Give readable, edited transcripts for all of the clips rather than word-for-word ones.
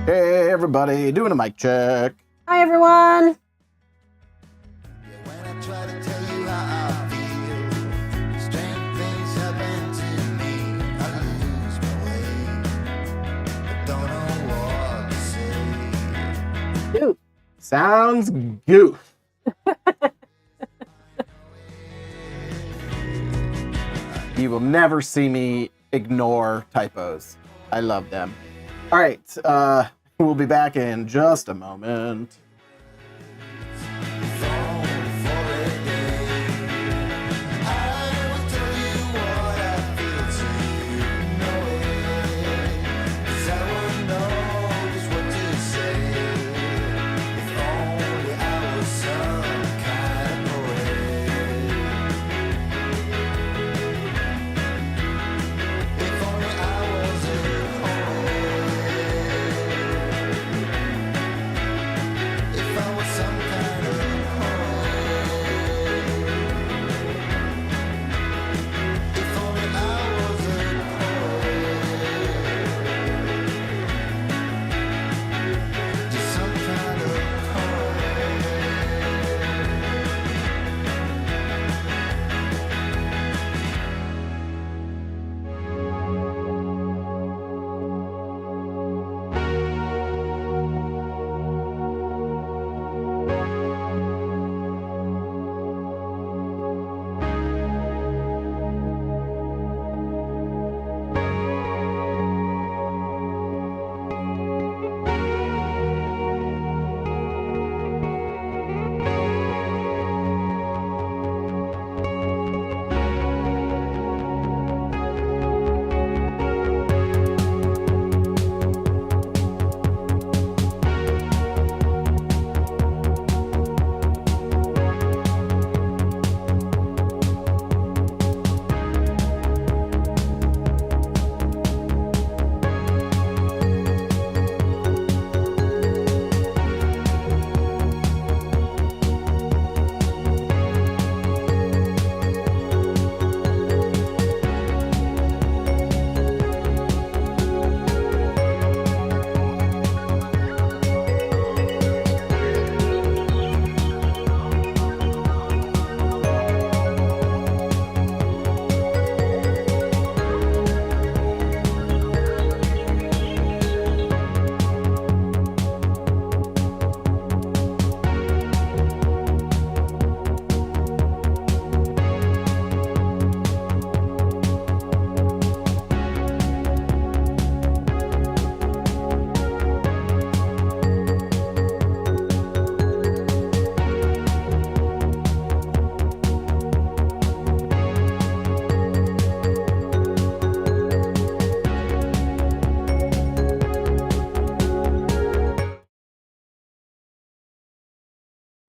Hey everybody, doing a mic check. Hi everyone. Goof. Sounds goof. You will never see me ignore typos. I love them. All right, we'll be back in just a moment.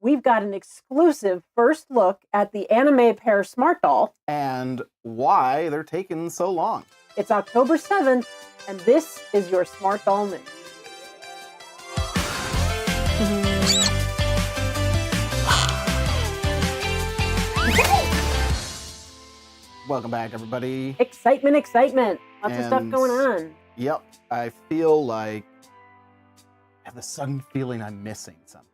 We've got an exclusive first look at the Anime Pear Smart Doll. And why they're taking so long. It's October 7th, and this is your Smart Doll News. Welcome back, everybody. Excitement, excitement. Lots of stuff going on. Yep, I feel like I have the sudden feeling I'm missing something.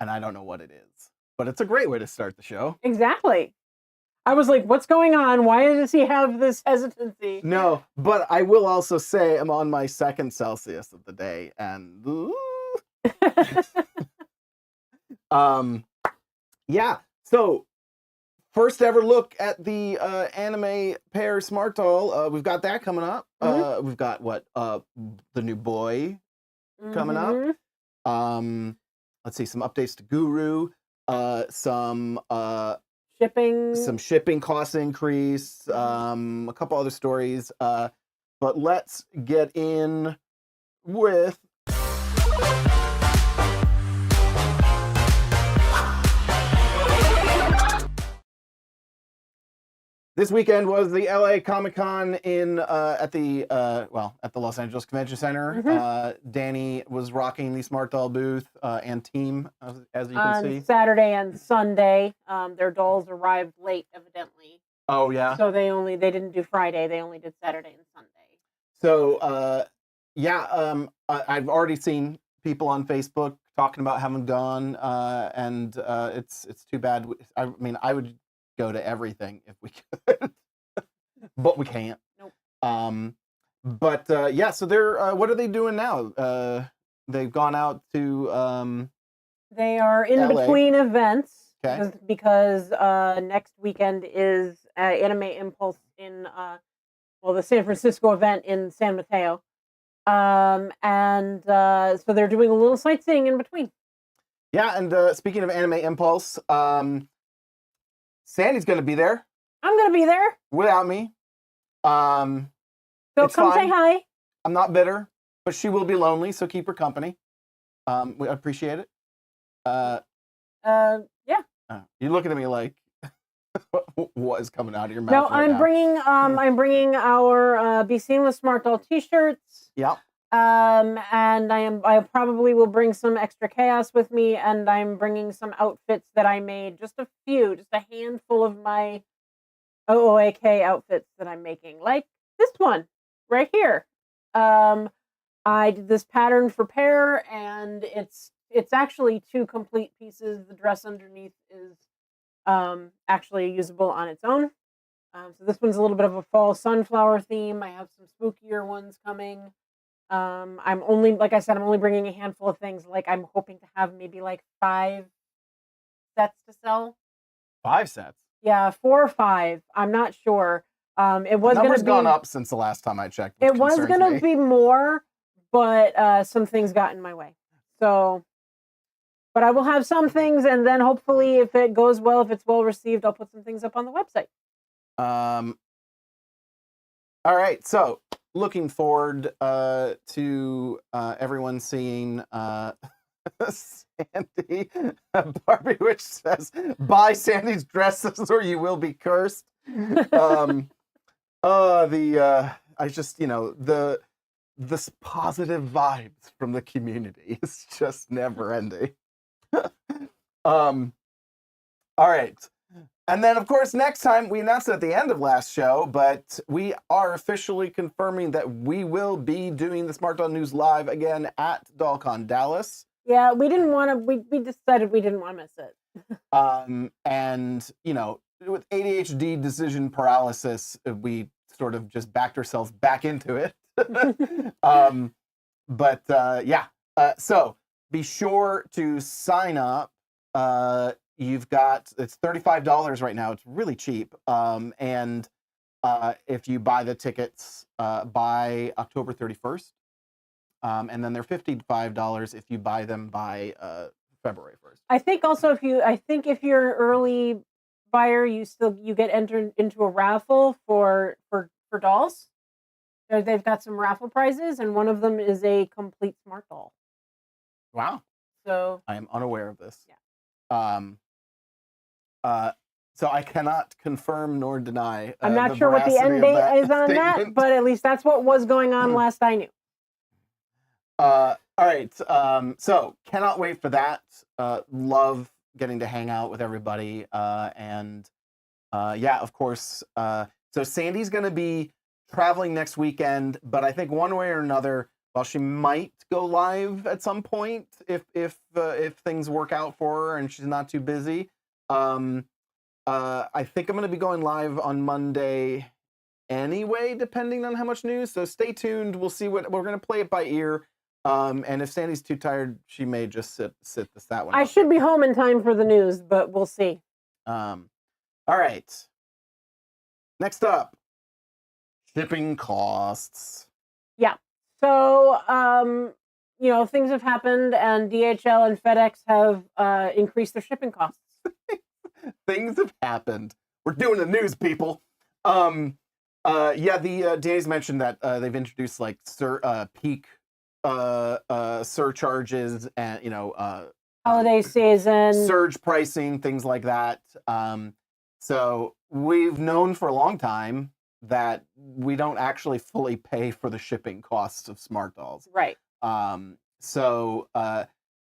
And I don't know what it is. But it's a great way to start the show. Exactly. I was like, what's going on? Why does he have this hesitancy? No, but I will also say I'm on my second Celsius of the day. And yeah. So first ever look at the Anime Pear Smart Doll. We've got that coming up. We've got what? The new boy coming up. Let's see, some updates to Guru, some shipping cost increase, a couple other stories. But let's get in with this weekend was the LA ComicCon in at the Los Angeles Convention Center. Danny was rocking the Smart Doll booth and team, as you can see. Saturday and Sunday, their dolls arrived late, evidently. Oh yeah. So they didn't do Friday. They only did Saturday and Sunday. So yeah, I've already seen people on Facebook talking about having gone, and it's too bad. I mean, I would go to everything if we could, but we can't. Nope. But yeah, so they're what are they doing now? They've gone out to They are in LA. between events Okay. because next weekend is Anime Impulse in the San Francisco event in San Mateo. So they're doing a little sightseeing in between. Yeah, and speaking of Anime Impulse, Sandy's going to be there I'm gonna be there. without me. So It's come say fine. hi. I'm not bitter, but she will be lonely, so keep her company. We appreciate it. Yeah. You're looking at me like, what is coming out of your mouth? No, right now? I'm bringing our Be Seen with Smart Doll t-shirts. Yeah. And I probably will bring some extra chaos with me, and I'm bringing some outfits that I made, just a handful of my OOAK outfits that I'm making, like this one right here. I did this pattern for Pear, and it's actually 2 complete pieces. The dress underneath is actually usable on its own. So this one's a little bit of a fall sunflower theme. I have some spookier ones coming. I'm only, like I said, I'm only bringing a handful of things. Like I'm hoping to have maybe like 5 sets to sell. 5 sets. Yeah, 4 or 5. I'm not sure. It was going to be gone up since the last time I checked. It was going to be more, but some things got in my way. So, but I will have some things, and then hopefully, if it goes well, if it's well received, I'll put some things up on the website. All right, so looking forward to everyone seeing Sandy. Barbie Witch says, "Buy Sandy's dresses, or you will be cursed." I just, this positive vibes from the community is just never ending. All right. And then, of course, next time, we announced it at the end of last show, but we are officially confirming that we will be doing the Smart Doll News live again at Docon Dallas. Yeah, we didn't want to, we decided we didn't want to miss it. And, with ADHD decision paralysis, we sort of just backed ourselves back into it. So be sure to sign up. It's $35 right now. It's really cheap. And if you buy the tickets by October 31st, and then they're $55 if you buy them by February 1st. I think also if you're an early buyer, you get entered into a raffle for dolls. They've got some raffle prizes, and one of them is a complete Smart Doll. Wow. So I am unaware of this. Yeah. So I cannot confirm nor deny. I'm not sure what the end date is on that, but at least that's what was going on last I knew. All right. So cannot wait for that. Love getting to hang out with everybody. And of course. So Sandy's going to be traveling next weekend, but I think one way or another, while she might go live at some point if things work out for her and she's not too busy. I think I'm going to be going live on Monday anyway, depending on how much news. So stay tuned. We'll see what we're going to play it by ear. And if Sandy's too tired, she may just sit that one. I should be home in time for the news, but we'll see. All right. Next up, shipping costs. Yeah. So, things have happened, and DHL and FedEx have increased their shipping costs. Things have happened. We're doing the news, people. Danny's mentioned that they've introduced like peak surcharges and holiday season surge pricing, things like that. So we've known for a long time that we don't actually fully pay for the shipping costs of Smart Dolls. Right. So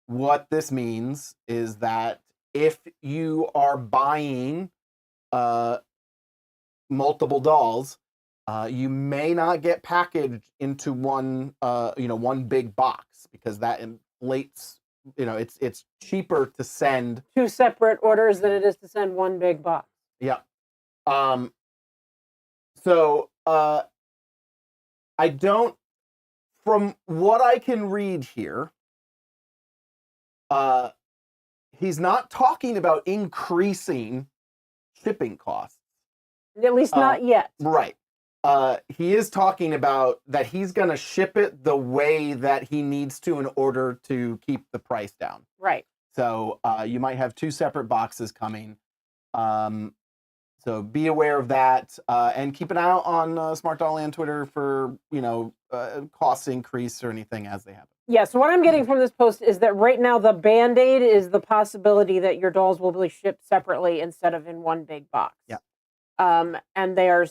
what this means is that if you are buying multiple dolls, You may not get packaged into one, one big box because that inflates. It's cheaper to send 2 separate orders than it is to send one big box. Yeah. So I don't, from what I can read here, he's not talking about increasing shipping costs. At least not yet. Right. He is talking about that he's going to ship it the way that he needs to in order to keep the price down. Right. So you might have 2 separate boxes coming. So be aware of that, and keep an eye out on Smart Doll and Twitter for cost increase or anything as they happen. Yeah. So what I'm getting from this post is that right now the Band-Aid is the possibility that your dolls will be shipped separately instead of in one big box. Yeah. And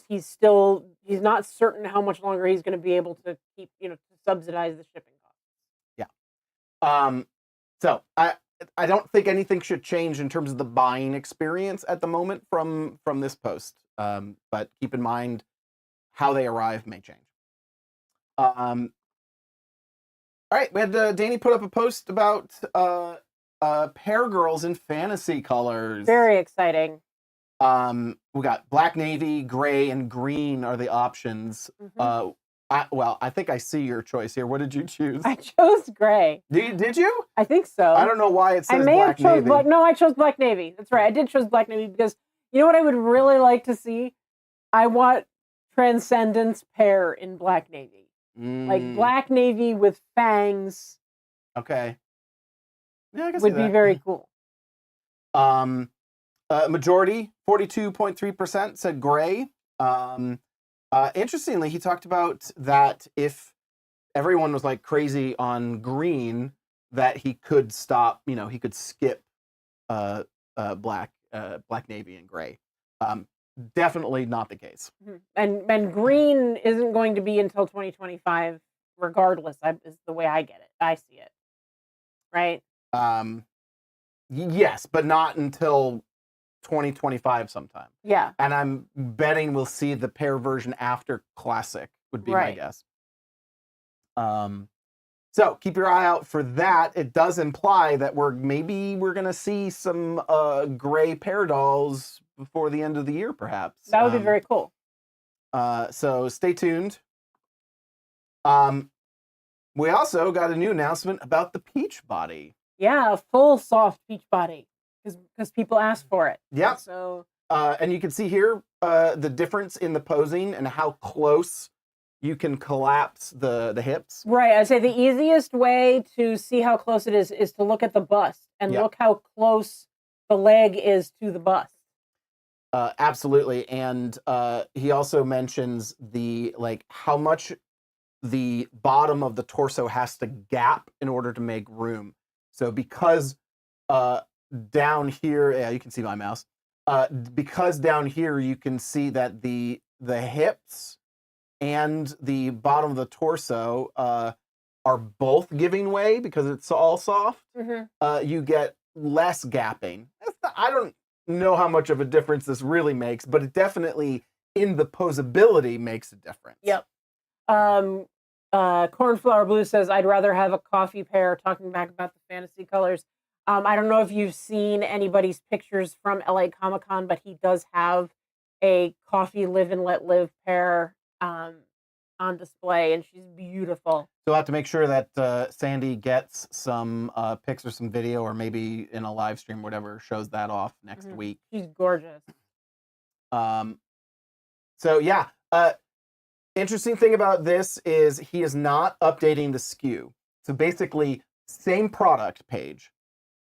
he's not certain how much longer he's going to be able to keep to subsidize the shipping costs. Yeah. So I don't think anything should change in terms of the buying experience at the moment from this post. But keep in mind how they arrive may change. All right, we had Danny put up a post about Pear Girls in fantasy colors. Very exciting. We got black, navy, gray, and green are the options. Mm-hmm. I think I see your choice here. What did you choose? I chose gray. Did you? I think so. I don't know why it says I may black, have chose navy. black. No, I chose black navy. That's right. I did choose black navy because you know what I would really like to see? I want Transcendence Pear in black navy. Like black navy with fangs. Okay. Yeah, I guess would be very cool. Majority 42.3% said gray. Interestingly, he talked about that if everyone was like crazy on green, that he could stop. He could skip black navy and gray. Definitely not the case. And green isn't going to be until 2025, regardless. Is the way I get it. I see it. Right. Yes, but not until 2025 sometime. Yeah. And I'm betting we'll see the Pear version after Classic would be my guess. So keep your eye out for that. It does imply that we're going to see some gray Pear dolls before the end of the year, perhaps. That would be very cool. So stay tuned. We also got a new announcement about the Peach Body. Yeah, a full soft peach body because people asked for it. Yeah. So and you can see here the difference in the posing and how close you can collapse the hips. Right. I'd say the easiest way to see how close it is to look at the bust and look how close the leg is to the bust. Absolutely. And he also mentions how much the bottom of the torso has to gap in order to make room. So because down here, you can see my mouse. Because down here you can see that the hips and the bottom of the torso are both giving way because it's all soft. Mm-hmm. You get less gapping. I don't know how much of a difference this really makes, but it definitely in the posability makes a difference. Yep. Cornflower Blue says, I'd rather have a coffee pear, talking back about the fantasy colors. I don't know if you've seen anybody's pictures from LA ComicCon, but he does have a coffee live and let live pear on display, and she's beautiful. So we'll have to make sure that Sandy gets some pics or some video, or maybe in a live stream, whatever, shows that off next week. She's gorgeous. So yeah, interesting thing about this is he is not updating the SKU. So basically, same product page,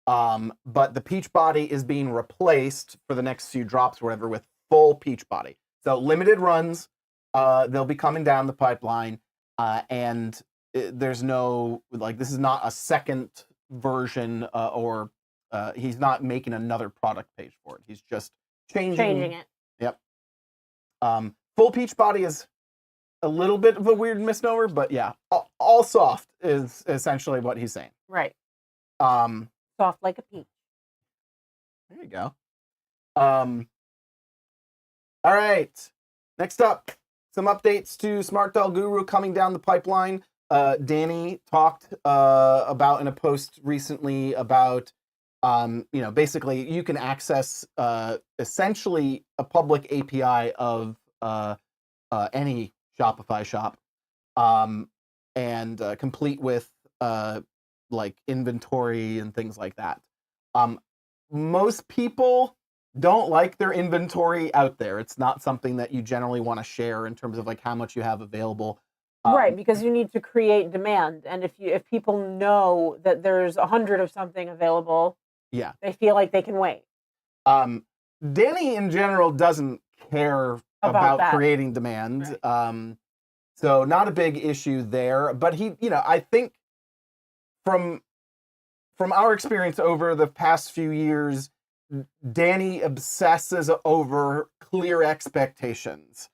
but the peach body is being replaced for the next few drops or whatever with full peach body. So limited runs, they'll be coming down the pipeline, and there's no, this is not a second version, or he's not making another product page for it. He's just changing it. Yep. Full peach body is a little bit of a weird misnomer, but yeah, all soft is essentially what he's saying. Right. Soft like a peach. There you go. All right. Next up, some updates to Smart Doll Guru coming down the pipeline. Danny talked about in a post recently about, basically you can access essentially a public API of any Shopify shop, and complete with like inventory and things like that. Most people don't like their inventory out there. It's not something that you generally want to share in terms of like how much you have available. Right, because you need to create demand, and if people know that there's 100 of something available, yeah, they feel like they can wait. Danny in general doesn't care about creating demand, right. So not a big issue there. But he, I think from our experience over the past few years, Danny obsesses over clear expectations.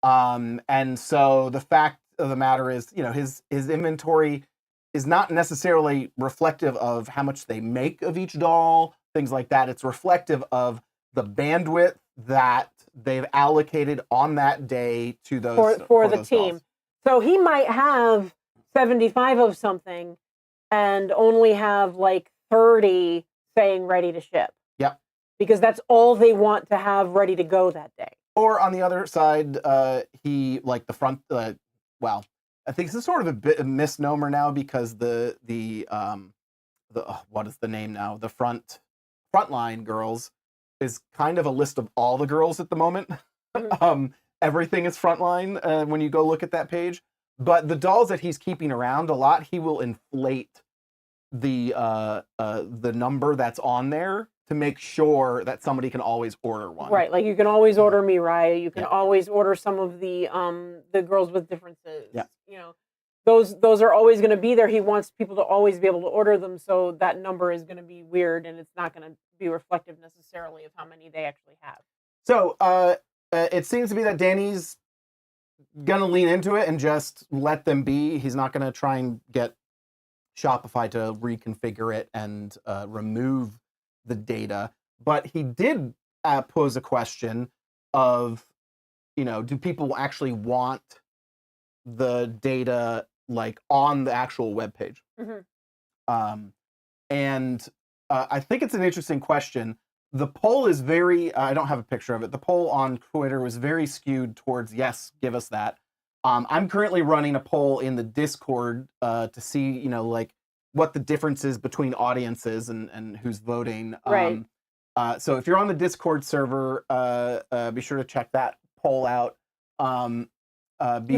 And so the fact of the matter is, his inventory is not necessarily reflective of how much they make of each doll, things like that. It's reflective of the bandwidth that they've allocated on that day to those for the team. Dolls. So he might have 75 of something and only have like 30 saying ready to ship. Yep. Because that's all they want to have ready to go that day. Or on the other side, he like the front. Well, I think it's sort of a bit of a misnomer now because the what is the name now? The frontline girls is kind of a list of all the girls at the moment. Mm-hmm. Everything is frontline when you go look at that page. But the dolls that he's keeping around a lot, he will inflate the number that's on there to make sure that somebody can always order one. Right, like you can always order Mirai. You can always order some of the girls with differences. Yeah. Those are always going to be there. He wants people to always be able to order them, so that number is going to be weird and it's not going to be reflective necessarily of how many they actually have. So it seems to be that Danny's going to lean into it and just let them be. He's not going to try and get Shopify to reconfigure it and remove the data, but he did pose a question of, do people actually want the data like on the actual web page? Mm-hmm. And I think it's an interesting question. The poll is very, I don't have a picture of it. The poll on Twitter was very skewed towards, yes, give us that. I'm currently running a poll in the Discord to see, like what the difference is between audiences and who's voting. Right. So if you're on the Discord server, be sure to check that poll out. You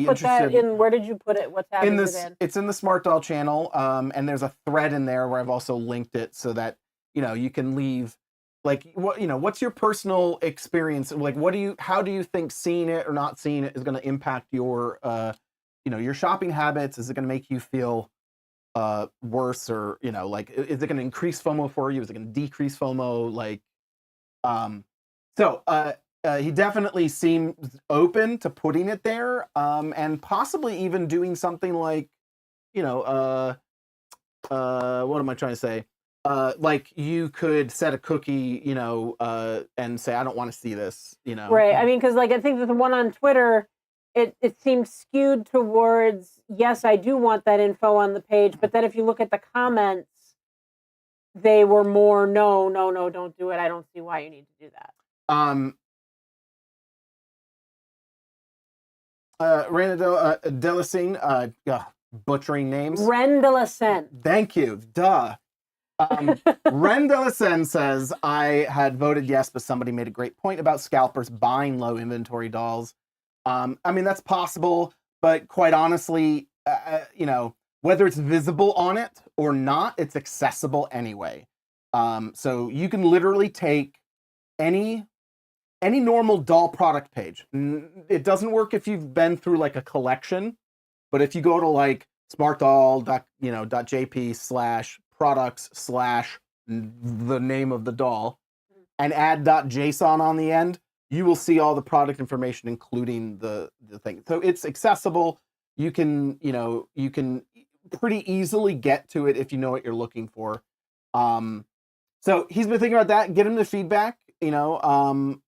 put that in, where did you put it? What tab is it in? It's in the Smart Doll channel, and there's a thread in there where I've also linked it so that, you can leave, like, what's your personal experience? Like, how do you think seeing it or not seeing it is going to impact your, your shopping habits? Is it going to make you feel worse, or like, is it going to increase FOMO for you? Is it going to decrease FOMO? Like, he definitely seems open to putting it there, and possibly even doing something like, what am I trying to say? Like you could set a cookie, and say, I don't want to see this, Right. I mean, because like I think that the one on Twitter, it seems skewed towards, yes, I do want that info on the page, but then if you look at the comments, they were more, no, don't do it. I don't see why you need to do that. Randa Delasine, butchering names. Rendelacen. Thank you. Duh. Rendelacen says, I had voted yes, but somebody made a great point about scalpers buying low inventory dolls. I mean, that's possible, but quite honestly, whether it's visible on it or not, it's accessible anyway. So you can literally take any normal doll product page. It doesn't work if you've been through like a collection, but if you go to like smartdoll.jp/products/ the name of the doll and add .json on the end, you will see all the product information, including the thing. So it's accessible. You can pretty easily get to it if you know what you're looking for. So he's been thinking about that. Get him the feedback, and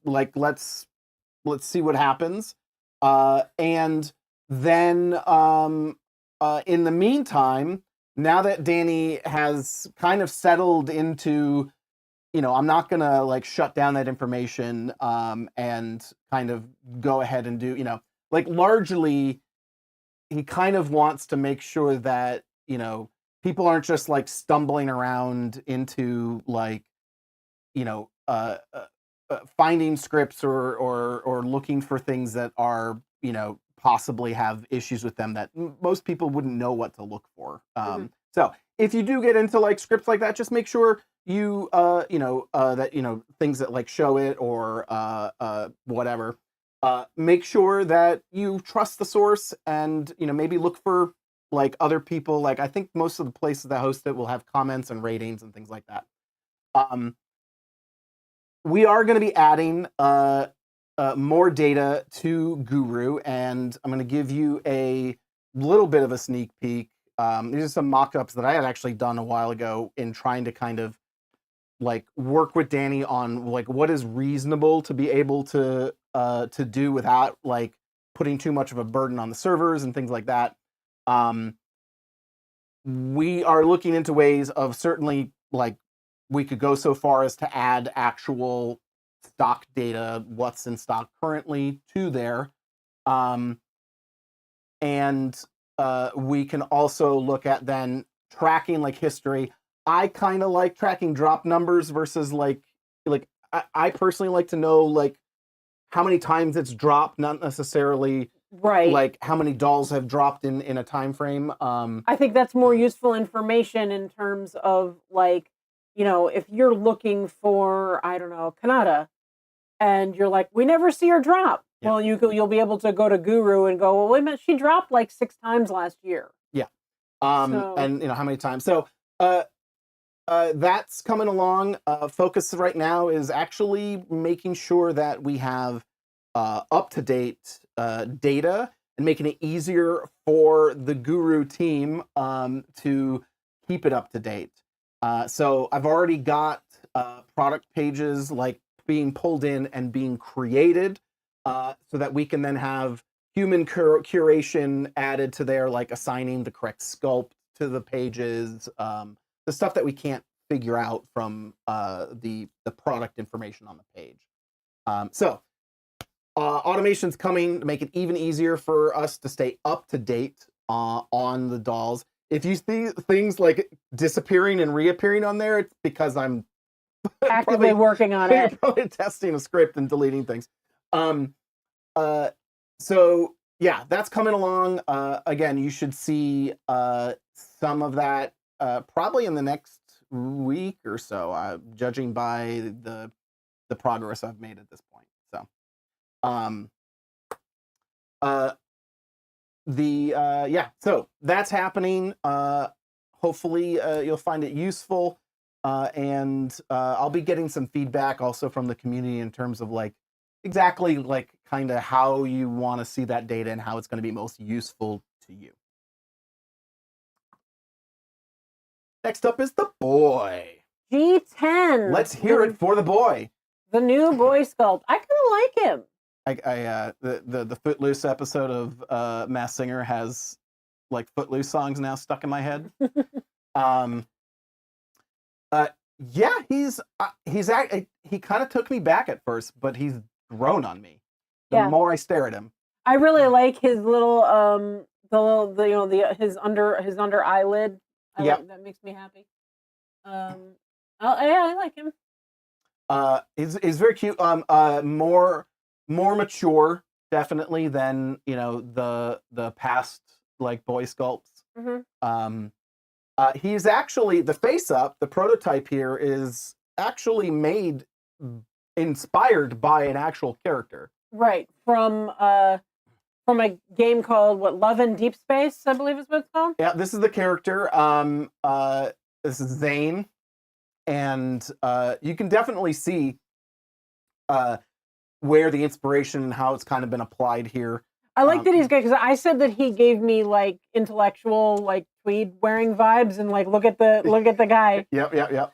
like let's let's see what happens. And then in the meantime, now that Danny has kind of settled into, I'm not gonna like shut down that information and kind of go ahead and do, like largely he kind of wants to make sure that, people aren't just like stumbling around into like, finding scripts or looking for things that are, possibly have issues with them that most people wouldn't know what to look for. So if you do get into like scripts like that, just make sure you, that, things that like show it or whatever, make sure that you trust the source and, maybe look for like other people. Like I think most of the places that host it will have comments and ratings and things like that. We are going to be adding more data to Guru, and I'm going to give you a little bit of a sneak peek. These are some mock-ups that I had actually done a while ago in trying to kind of like work with Danny on like what is reasonable to be able to do without like putting too much of a burden on the servers and things like that. We are looking into ways of certainly like we could go so far as to add actual stock data, what's in stock currently, to there. And we can also look at then tracking like history. I kind of like tracking drop numbers versus like I personally like to know like how many times it's dropped, not necessarily right, like how many dolls have dropped in a time frame. I think that's more useful information in terms of like, if you're looking for, I don't know, Kanata, and you're like, we never see her drop. Yeah. Well, you'll be able to go to Guru and go, well, wait a minute, she dropped like 6 times last year. Yeah. And how many times? So that's coming along. Focus right now is actually making sure that we have up-to-date data and making it easier for the Guru team to keep it up to date. So I've already got product pages like being pulled in and being created so that we can then have human curation added to there, like assigning the correct sculpt to the pages, the stuff that we can't figure out from the product information on the page. So automation's coming to make it even easier for us to stay up to date on the dolls. If you see things like disappearing and reappearing on there, it's because I'm actively working on it. You're probably testing a script and deleting things. So yeah, that's coming along. Again, you should see some of that probably in the next week or so, judging by the progress I've made at this point. So, so that's happening. Hopefully you'll find it useful, and I'll be getting some feedback also from the community in terms of like exactly like kind of how you want to see that data and how it's going to be most useful to you. Next up is the boy. G10. Let's hear it for the boy. The new boy sculpt. I kind of like him. The Footloose episode of Masked Singer has like Footloose songs now stuck in my head. Yeah, he kind of took me back at first, but he's grown on me the more I stare at him. I really like his little his under eyelid. That makes me happy. I like him. He's very cute. More mature definitely than the past like boy sculpts. Mm-hmm. He's actually the face up. The prototype here is actually inspired by an actual character. Right, from a game called Love in Deep Space, I believe is what it's called. Yeah, this is the character. This is Zane, and you can definitely see where the inspiration and how it's kind of been applied here. I like that he's good because I said that he gave me like intellectual, like tweed wearing vibes, and like look at the guy. Yep.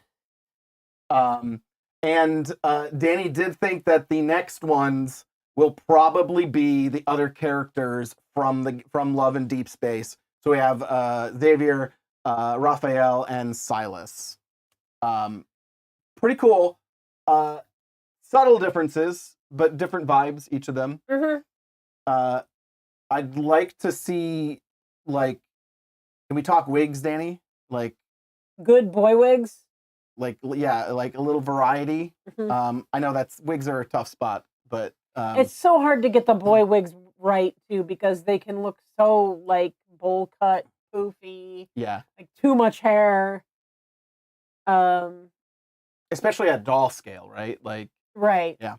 And Danny did think that the next ones will probably be the other characters from Love and Deep Space. So we have Xavier, Raphael, and Silas. Pretty cool. Subtle differences, but different vibes, each of them. I'd like to see, like, can we talk wigs, Danny? Like, good boy wigs. Like, yeah, like a little variety. I know wigs are a tough spot, but it's so hard to get the boy wigs right too, because they can look so like bowl cut, poofy. Yeah, like too much hair. Especially at doll scale, right? Like, right. Yeah.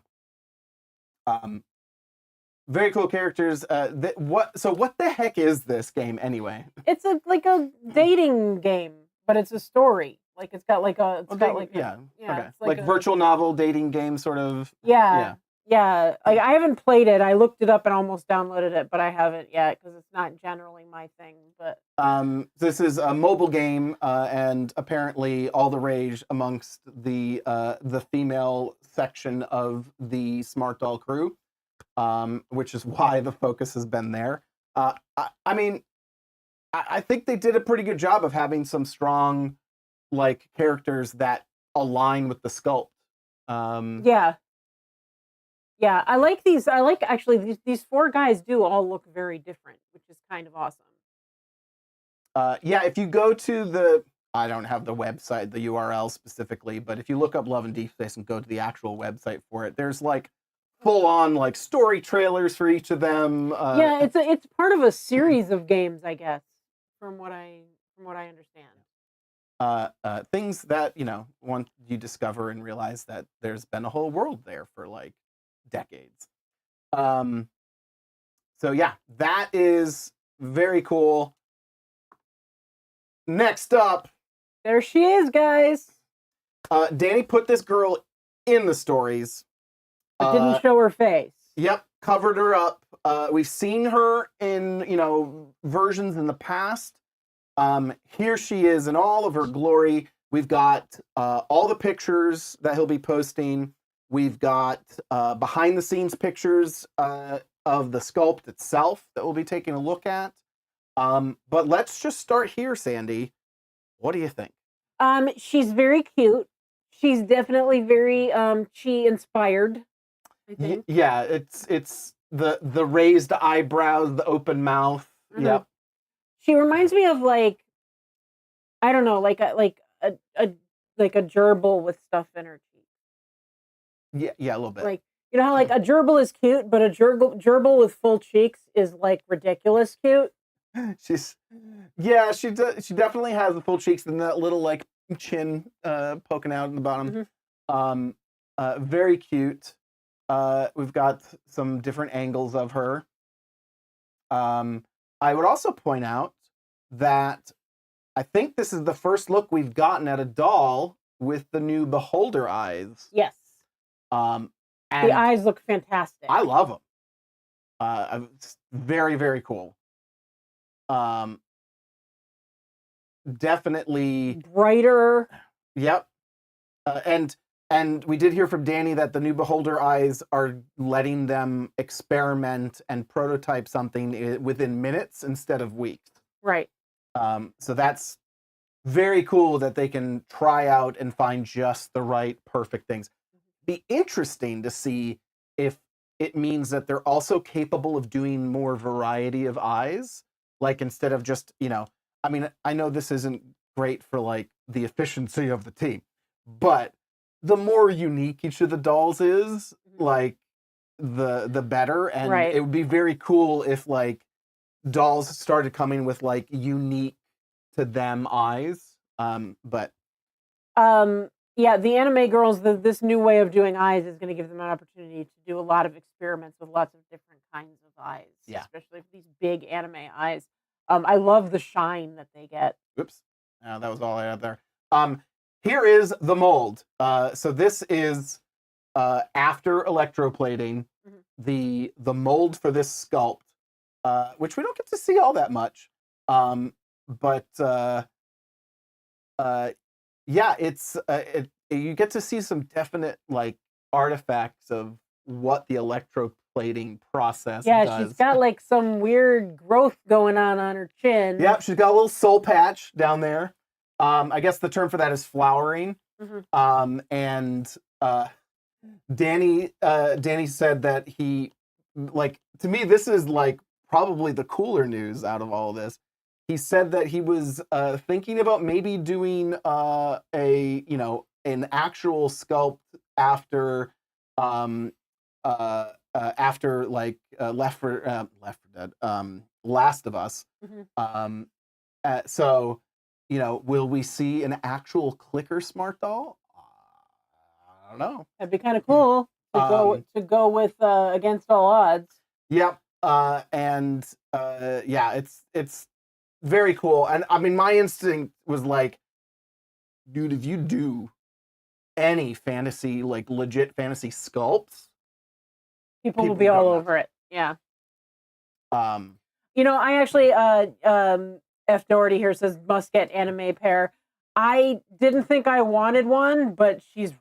Very cool characters. What the heck is this game anyway? It's like a dating game, but it's a story. Like it's got like a okay. Like virtual novel dating game sort of. Yeah. Like I haven't played it. I looked it up and almost downloaded it, but I haven't yet because it's not generally my thing. But this is a mobile game, and apparently all the rage amongst the female section of the Smart Doll crew, which is why the focus has been there. I mean, I think they did a pretty good job of having some strong, like, characters that align with the sculpt. Yeah, I like these. I like actually these four guys do all look very different, which is kind of awesome. Yeah, if you go to I don't have the website, the URL specifically, but if you look up Love and Deep Space and go to the actual website for it, there's like full on like story trailers for each of them. Yeah, it's part of a series of games, I guess, from what I understand. Things that, once you discover and realize that there's been a whole world there for like decades. So yeah, that is very cool. Next up, there she is, guys. Danny put this girl in the stories, but didn't show her face. Yep, covered her up. We've seen her in versions in the past. Here she is in all of her glory. We've got all the pictures that he'll be posting. We've got behind the scenes pictures of the sculpt itself that we'll be taking a look at. But let's just start here, Sandy. What do you think? She's very cute. She's definitely very Chi inspired, I think. Yeah, it's the raised eyebrows, the open mouth. Yep. She reminds me of like, I don't know, like a gerbil with stuff in her cheeks. Yeah, a little bit. Like, you know how like a gerbil is cute, but a gerbil with full cheeks is like ridiculous cute. She definitely has the full cheeks and that little like chin poking out in the bottom. Very cute. We've got some different angles of her. I would also point out that I think this is the first look we've gotten at a doll with the new beholder eyes. Yes. And the eyes look fantastic. I love them. It's very, very cool. Definitely brighter. Yep. And we did hear from Danny that the new beholder eyes are letting them experiment and prototype something within minutes instead of weeks. Right. So that's very cool that they can try out and find just the right perfect things. Be interesting to see if it means that they're also capable of doing more variety of eyes. Like instead of just, I mean, I know this isn't great for like the efficiency of the team, but the more unique each of the dolls is, like the better. And it would be very cool if like dolls started coming with like unique to them eyes. Yeah, the anime girls, this new way of doing eyes is going to give them an opportunity to do a lot of experiments with lots of different kinds of eyes. Yeah. Especially for these big anime eyes. I love the shine that they get. Oops. That was all I had there. Here is the mold. So this is after electroplating, the mold for this sculpt, which we don't get to see all that much. Yeah, it's you get to see some definite like artifacts of what the electroplate electroplating process Yeah, does. she's got like some weird growth going on her chin. Yep, she's got a little soul patch down there. I guess the term for that is flowering. And Danny said that he, like, to me, this is like probably the cooler news out of all of this. He said that he was thinking about maybe doing an actual sculpt after like Left 4 Dead, Last of Us. So, will we see an actual clicker smart doll? I don't know. That'd be kind of cool to go with Against All Odds. Yep. It's very cool. And I mean, my instinct was like, dude, if you do any fantasy, like legit fantasy sculpts, people will be all over it. Yeah. I actually F Doherty here says must get anime Pear. I didn't think I wanted one, but she's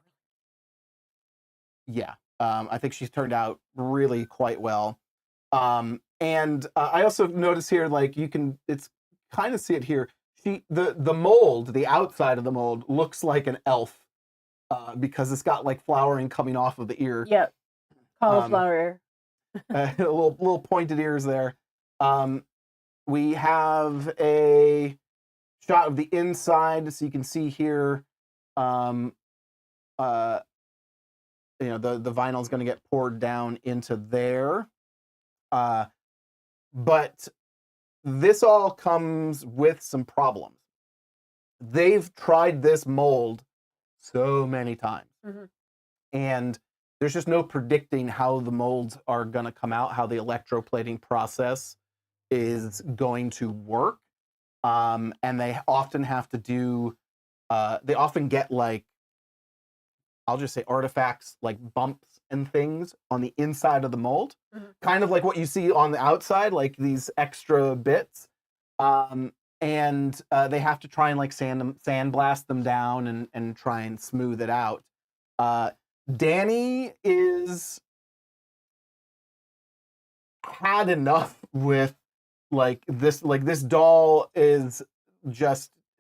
I think she's turned out really quite well. And I also notice here, like it's kind of see it here. The mold, the outside of the mold looks like an elf because it's got like flowering coming off of the ear. Yep, cauliflower. Little pointed ears there. We have a shot of the inside, so you can see here. The vinyl is going to get poured down into there. But this all comes with some problems. They've tried this mold so many times. And there's just no predicting how the molds are going to come out, how the electroplating process is going to work. And they often have to do, they often get like, I'll just say artifacts like bumps and things on the inside of the mold, kind of like what you see on the outside, like these extra bits. And they have to try and like sandblast them down and try and smooth it out. Danny had enough with this doll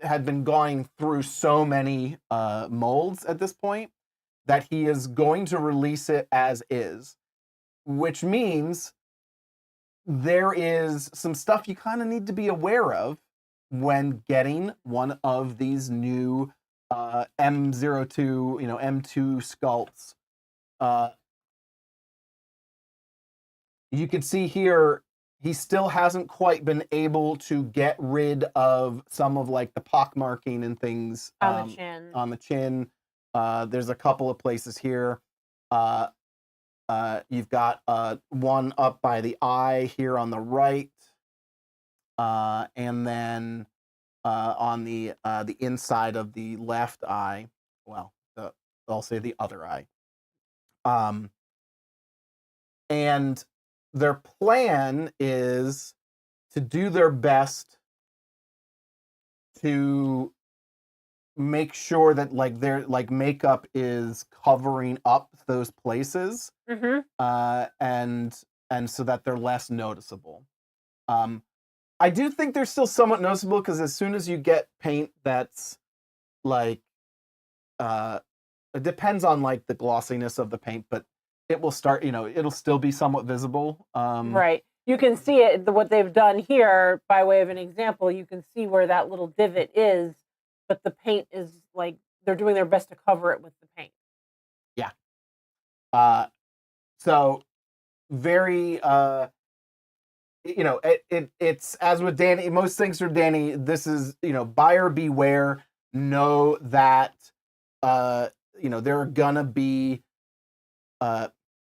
had been going through so many molds at this point that he is going to release it as is, which means there is some stuff you kind of need to be aware of when getting one of these new M02, M2 sculpts. You can see here, he still hasn't quite been able to get rid of some of like the pockmarking and things on the chin. There's a couple of places here. You've got one up by the eye here on the right, and then on the inside of the left eye. Well, I'll say the other eye. And their plan is to do their best to make sure that like their like makeup is covering up those places, and so that they're less noticeable. I do think they're still somewhat noticeable because as soon as you get paint that's like it depends on like the glossiness of the paint, but it will start, it'll still be somewhat visible. Right. You can see it, what they've done here, by way of an example, you can see where that little divot is, but the paint is like, they're doing their best to cover it with the paint. Yeah. So very, it's as with Danny, most things for Danny, this is, buyer beware, know that, there are gonna be,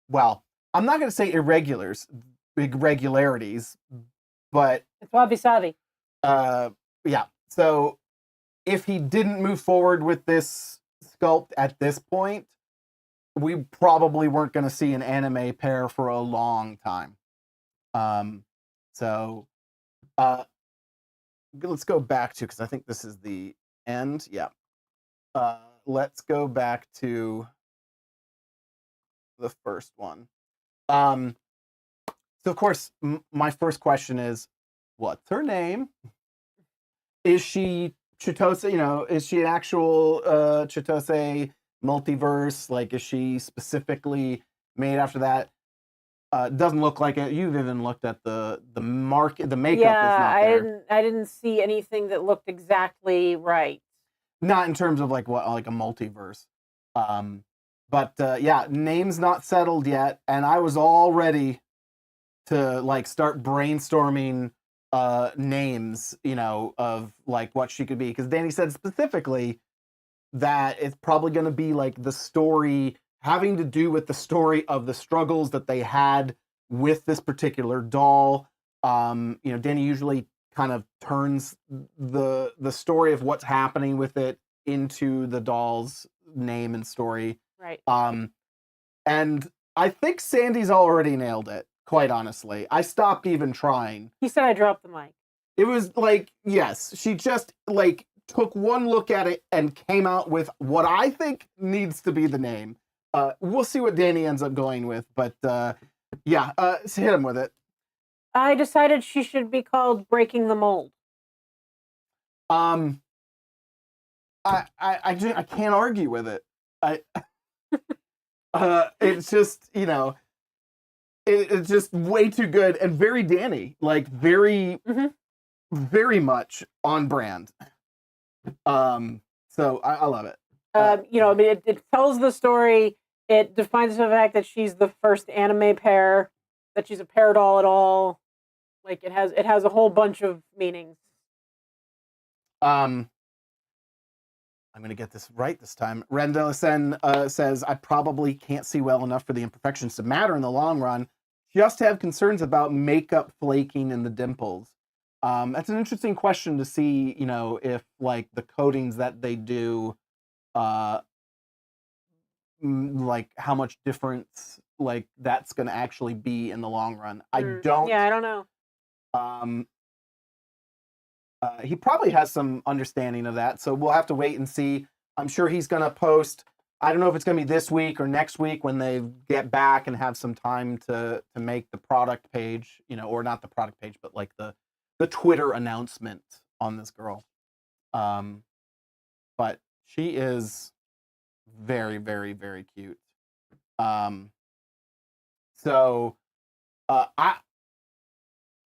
well, I'm not gonna say irregularities, but it's wabi-sabi. Yeah. So if he didn't move forward with this sculpt at this point, we probably weren't going to see an anime Pear for a long time. Let's go back to, because I think this is the end. Yeah. Let's go back to the first one. So of course, my first question is, what's her name? Is she Chitose? You know, is she an actual Chitose multiverse? Like, is she specifically made after that? Doesn't look like it. You've even looked at the market. The makeup is not there. I didn't see anything that looked exactly right. Not in terms of like what, like a multiverse. But yeah, name's not settled yet, and I was all ready to like start brainstorming names, you know, of like what she could be, because Danny said specifically that it's probably going to be like the story having to do with the story of the struggles that they had with this particular doll. You know, Danny usually kind of turns the story of what's happening with it into the doll's name and story. Right. And I think Sandy's already nailed it, quite honestly. I stopped even trying. He said I dropped the mic. It was like, yes, she just like took one look at it and came out with what I think needs to be the name. We'll see what Danny ends up going with, but yeah, hit him with it. I decided she should be called Breaking the Mold. I can't argue with it. It's just, you know, it's just way too good and very Danny, like very, very much on brand. So I love it. You know, I mean, it tells the story. It defines the fact that she's the first anime pear, that she's a pear doll at all. Like it has a whole bunch of meanings. I'm gonna get this right this time. Rendellisen says, I probably can't see well enough for the imperfections to matter in the long run. Just have concerns about makeup flaking in the dimples. That's an interesting question to see, you know, if like the coatings that they do, like how much difference like that's gonna actually be in the long run. I don't. Yeah, I don't know. He probably has some understanding of that, so we'll have to wait and see. I'm sure he's going to post. I don't know if it's going to be this week or next week when they get back and have some time to make the product page, you know, or not the product page, but like the Twitter announcement on this girl. But she is very, very, very cute. So I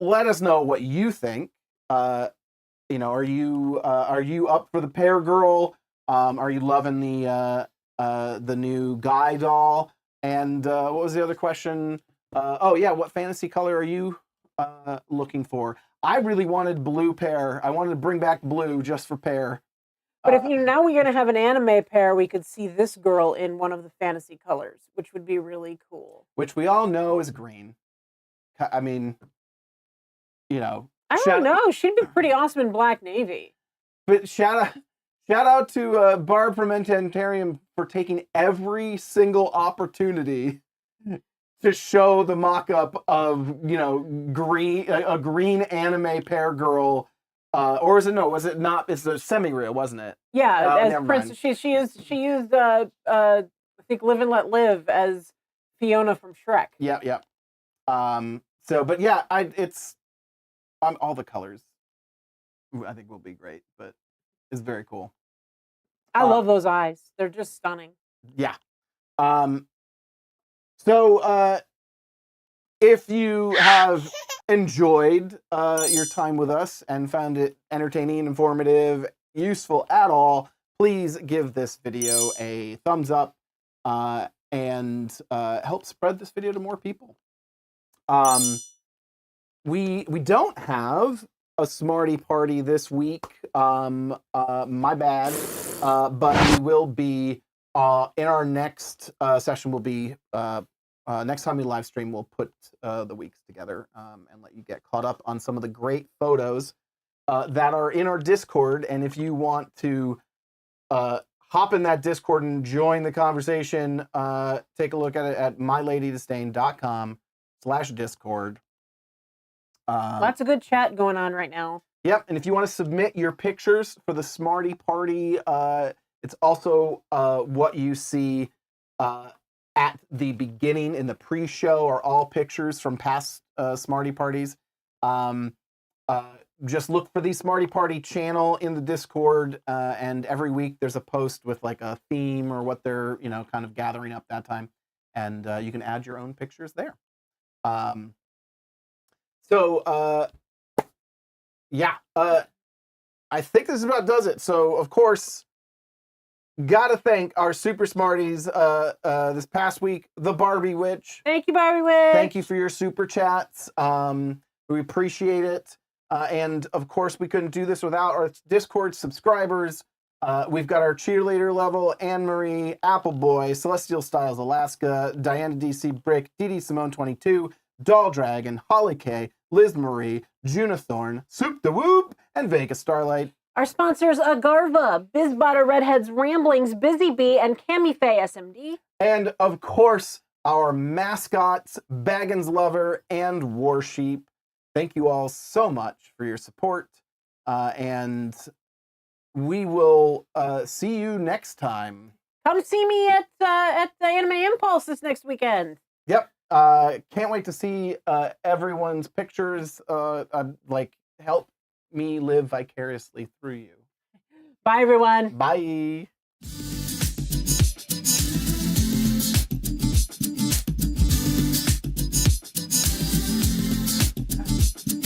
let us know what you think. You know, are you up for the Pear Girl? Are you loving the new Guy doll? And what was the other question? Oh yeah, what fantasy color are you looking for? I really wanted blue Pear. I wanted to bring back blue just for Pear. But if now we're gonna have an anime Pear, we could see this girl in one of the fantasy colors, which would be really cool. Which we all know is green. I mean, you know. I don't know. She'd be pretty awesome in black navy. But shout out to Barb from Ententarium for taking every single opportunity to show the mock-up of, you know, a green anime Pear girl. Or is it no? Was it not? It's a semi-real, wasn't it? Yeah, as Prince, she used I think Live and Let Live as Fiona from Shrek. Yeah. So, but yeah, it's all the colors. I think will be great, but it's very cool. I love those eyes; they're just stunning. Yeah. So, if you have enjoyed your time with us and found it entertaining, informative, useful at all, please give this video a thumbs up and help spread this video to more people. We don't have a Smarty Party this week. My bad. But we will be in our next session. Will be next time we live stream. We'll put the weeks together and let you get caught up on some of the great photos that are in our Discord. And if you want to hop in that Discord and join the conversation, take a look at it at myladydisdain.com/Discord. Lots of good chat going on right now. Yep, and if you want to submit your pictures for the Smarty Party, it's also what you see at the beginning in the pre-show are all pictures from past Smarty Parties. Just look for the Smarty Party channel in the Discord, and every week there's a post with like a theme or what they're kind of gathering up that time, and you can add your own pictures there. Yeah, I think this about does it. So of course, gotta thank our super smarties this past week, the Barbie Witch. Thank you, Barbie Witch. Thank you for your super chats. We appreciate it. And of course, we couldn't do this without our Discord subscribers. We've got our cheerleader level, Anne Marie, Appleboy, Celestial Styles Alaska, Diana DC Brick, Dee Simone 22, Doll Dragon, Holly K, Liz Marie, Junathorn, Soup the Whoop, and Vega Starlight. Our sponsors, Agarva, Bizbotter Redheads Ramblings, Busy Bee, and Cami Faye SMD. And of course, our mascots, Baggins Lover and Warsheep. Thank you all so much for your support, and we will see you next time. Come see me at the Anime Impulse this next weekend. Yep. Can't wait to see everyone's pictures. Like, help me live vicariously through you. Bye, everyone. Bye.